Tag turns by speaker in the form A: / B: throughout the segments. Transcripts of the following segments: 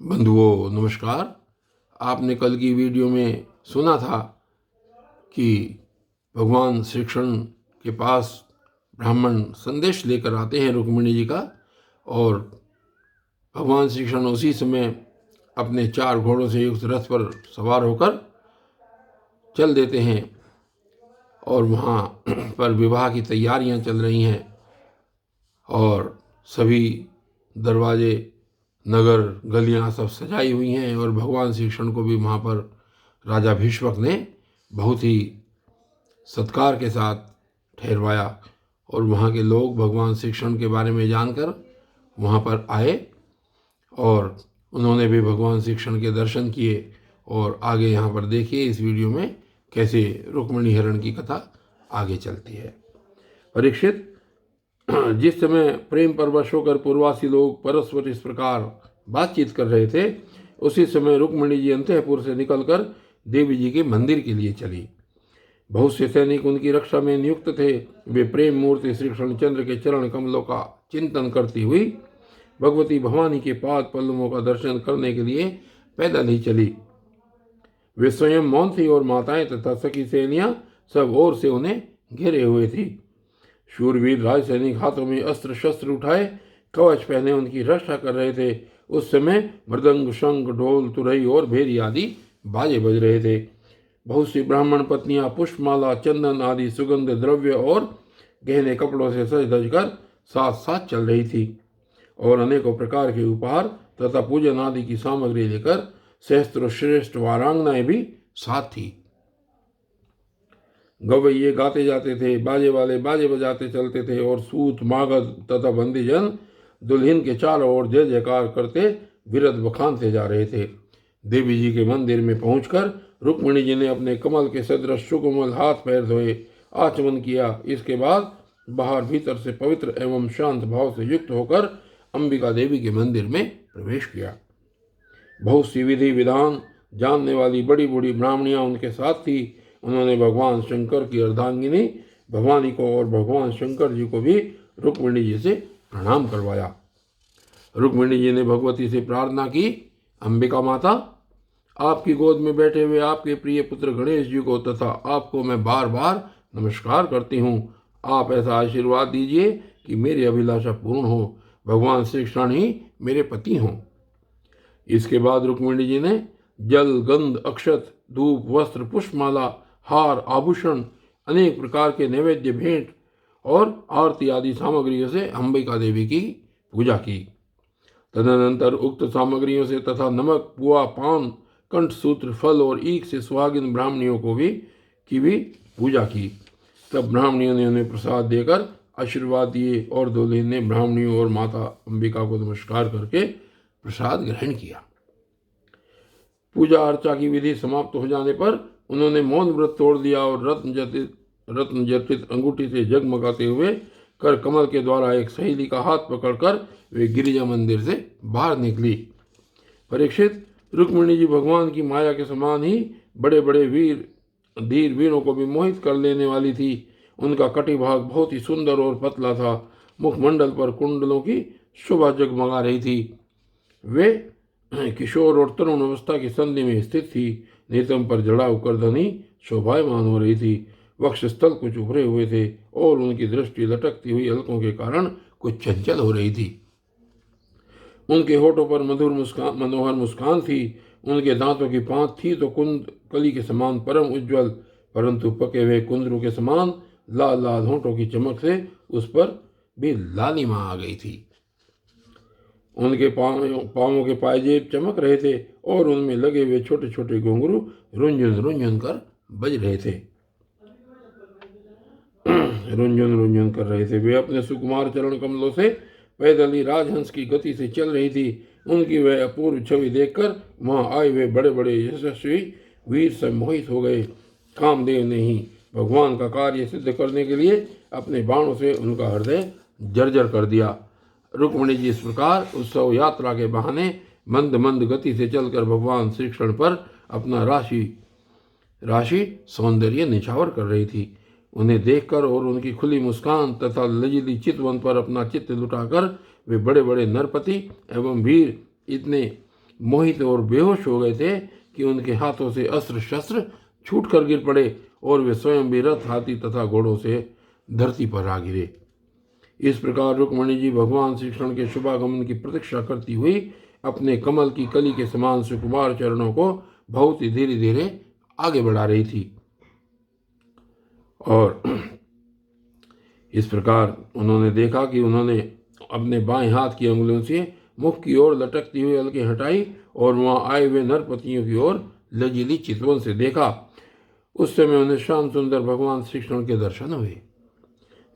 A: बंधुओं नमस्कार। आपने कल की वीडियो में सुना था कि भगवान श्री कृष्ण के पास ब्राह्मण संदेश लेकर आते हैं रुक्मिणी जी का, और भगवान श्री कृष्ण उसी समय अपने 4 घोड़ों से युक्त रथ पर सवार होकर चल देते हैं और वहाँ पर विवाह की तैयारियां चल रही हैं और सभी दरवाजे, नगर, गलियां सब सजाई हुई हैं और भगवान श्री कृष्ण को भी वहाँ पर राजा भीष्मक ने बहुत ही सत्कार के साथ ठहरवाया और वहाँ के लोग भगवान श्री कृष्ण के बारे में जानकर वहाँ पर आए और उन्होंने भी भगवान श्री कृष्ण के दर्शन किए। और आगे यहाँ पर देखिए इस वीडियो में कैसे रुक्मिणी हरण की कथा आगे चलती है। परीक्षित, जिस समय प्रेम परवश होकर पूर्वासी लोग परस्पर इस प्रकार बातचीत कर रहे थे, उसी समय रुक्मिणी जी अंतःपुर से निकलकर देवी जी के मंदिर के लिए चली। बहुत से सैनिक उनकी रक्षा में नियुक्त थे। वे प्रेम मूर्ति श्री कृष्णचंद्र के चरण कमलों का चिंतन करती हुई भगवती भवानी के पाद पल्लवों का दर्शन करने के लिए पैदल ही चली। वे स्वयं मौन थी और माताएं तथा सखी सहेलियां सब ओर से उन्हें घेरे हुए थी। शूरवीर राज सैनिक हाथों में अस्त्र शस्त्र उठाए कवच पहने उनकी रक्षा कर रहे थे। उस समय मृदंग, शंख, ढोल, तुरई और भेरी आदि बाजे बज रहे थे। बहुत सी ब्राह्मण पत्नियां पुष्पमाला, चंदन आदि सुगंध द्रव्य और गहने कपड़ों से सज धज कर साथ साथ चल रही थी और अनेकों प्रकार के उपहार तथा पूजन आदि की सामग्री लेकर सहस्त्रों श्रेष्ठ वारांगनाएं भी साथ थी। गवैये गाते जाते थे, बाजे वाले बाजे बजाते चलते थे और सूत, मागध तथा बंदीजन दुल्हन के चारों ओर जय जयकार करते विरध बखानते जा रहे थे। देवी जी के मंदिर में पहुंचकर रुक्मिणी जी ने अपने कमल के सदृश सुकोमल हाथ पैर धोए, आचमन किया। इसके बाद बाहर भीतर से पवित्र एवं शांत भाव से युक्त होकर अंबिका देवी के मंदिर में प्रवेश किया। बहुत सी विधि विधान जानने वाली बड़ी बूढ़ी ब्राह्मणियां उनके साथ थी। उन्होंने भगवान शंकर की अर्धांगिनी भवानी को और भगवान शंकर जी को भी रुक्मिणी जी से प्रणाम करवाया। रुक्मिणी जी ने भगवती से प्रार्थना की, अंबिका माता, आपकी गोद में बैठे हुए आपके प्रिय पुत्र गणेश जी को तथा आपको मैं बार बार नमस्कार करती हूँ। आप ऐसा आशीर्वाद दीजिए कि मेरी अभिलाषा पूर्ण हो, भगवान श्री कृष्ण ही मेरे पति हों। इसके बाद रुक्मिणी जी ने जल, गंध, अक्षत, धूप, वस्त्र, पुष्पमाला, हार, आभूषण, अनेक प्रकार के नैवेद्य भेंट और आरती आदि सामग्रियों से अंबिका देवी की पूजा की। तदनंतर उक्त सामग्रियों से तथा नमक, पुआ, पान, कंठसूत्र, फल और ईख से सुहागिन ब्राह्मणियों को भी पूजा की। तब ब्राह्मणियों ने उन्हें प्रसाद देकर आशीर्वाद दिए और दुल्हन ने ब्राह्मणियों और माता अंबिका को नमस्कार करके प्रसाद ग्रहण किया। पूजा अर्चा की विधि समाप्त हो जाने पर उन्होंने मौन व्रत तोड़ दिया और रत्न जटित अंगूठी से जगमगाते हुए कर कमल के द्वारा एक सहेली का हाथ पकड़कर वे गिरिजा मंदिर से बाहर निकली। परीक्षित, रुक्मिणी जी भगवान की माया के समान ही बड़े बड़े धीर वीरों को भी मोहित कर लेने वाली थी। उनका कटिभाग बहुत ही सुंदर और पतला था। मुखमंडल पर कुंडलों की शोभा जगमगा रही थी। वे किशोर और तरुण अवस्था की संधि में स्थित थी। नेत्रम पर जड़ाऊ करधनी शोभायमान हो रही थी। वक्षस्थल कुछ उभरे हुए थे और उनकी दृष्टि लटकती हुई अलकों के कारण कुछ चंचल हो रही थी। उनके होठों पर मनोहर मुस्कान थी। उनके दांतों की पांत थी तो कुंद कली के समान परम उज्ज्वल, परंतु पके हुए कुंदरू के समान लाल लाल होठों की चमक से उस पर भी लालिमा आ गई थी। उनके पांवों के पायजेब चमक रहे थे और उनमें लगे हुए छोटे छोटे घुंघरू रुंझुन रुंझुन कर बज रहे थे रुंझुन कर रहे थे। वे अपने सुकुमार चरण कमलों से पैदल ही राजहंस की गति से चल रही थी। उनकी वह अपूर्व छवि देखकर वहां आए हुए बड़े बड़े यशस्वी वीर से मोहित हो गए। कामदेव ने ही भगवान का कार्य सिद्ध करने के लिए अपने बाणों से उनका हृदय जर्जर कर दिया। रुक्मिणी जी इस प्रकार उत्सव यात्रा के बहाने मंद मंद गति से चलकर भगवान श्री कृष्ण पर अपना राशि सौंदर्य निछावर कर रही थी। उन्हें देखकर और उनकी खुली मुस्कान तथा लजीली चितवन पर अपना चित्त लुटाकर वे बड़े बड़े नरपति एवं वीर इतने मोहित और बेहोश हो गए थे कि उनके हाथों से अस्त्र शस्त्र छूट कर गिर पड़े और वे स्वयं भी रथ, हाथी तथा घोड़ों से धरती पर आ गिरे। इस प्रकार रुक्मिणी जी भगवान श्री कृष्ण के शुभागमन की प्रतीक्षा करती हुई अपने कमल की कली के समान सुकुमार चरणों को बहुत ही धीरे धीरे आगे बढ़ा रही थी। और इस प्रकार उन्होंने देखा कि उन्होंने अपने बाएं हाथ की अंगुलियों से मुख की ओर लटकती हुई अलके हटाई और वहां आए हुए नरपतियों की ओर लजीली चितवन से देखा। उस समय उन्हें श्याम सुंदर भगवान श्री कृष्ण के दर्शन हुए।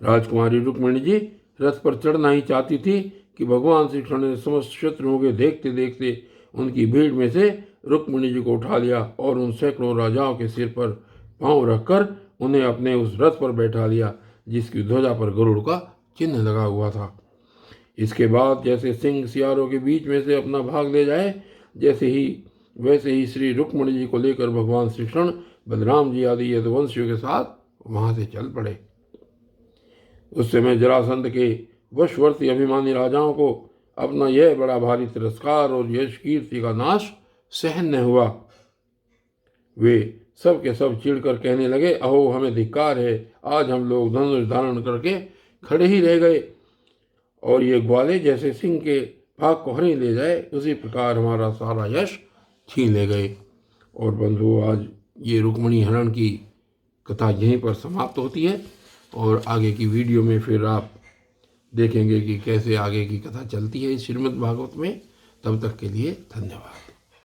A: राजकुमारी रुक्मिणी जी रथ पर चढ़ना ही चाहती थी कि भगवान श्री कृष्ण ने समस्त शत्रुओं के देखते देखते उनकी भीड़ में से रुक्मिणी जी को उठा लिया और उन सैकड़ों राजाओं के सिर पर पांव रखकर उन्हें अपने उस रथ पर बैठा लिया जिसकी ध्वजा पर गरुड़ का चिन्ह लगा हुआ था। इसके बाद जैसे सिंह सियारों के बीच में से अपना भाग ले जाए वैसे ही श्री रुक्मिणी जी को लेकर भगवान श्री कृष्ण बलराम जी आदि यदुवंशियों के साथ वहां से चल पड़े। उस समय जरासंध के वशवर्ती अभिमानी राजाओं को अपना यह बड़ा भारी तिरस्कार और यश कीर्ति का नाश सहन न हुआ। वे सब के सब चिढ़कर कहने लगे, अहो हमें धिक्कार है, आज हम लोग धनुष धारण करके खड़े ही रह गए और ये ग्वाले जैसे सिंह के भाग को हरी ले जाए उसी प्रकार हमारा सारा यश छीन ले गए। और बंधुओं, आज ये रुक्मिणी हरण की कथा यहीं पर समाप्त होती है और आगे की वीडियो में फिर आप देखेंगे कि कैसे आगे की कथा चलती है इस श्रीमद् भागवत में। तब तक के लिए धन्यवाद।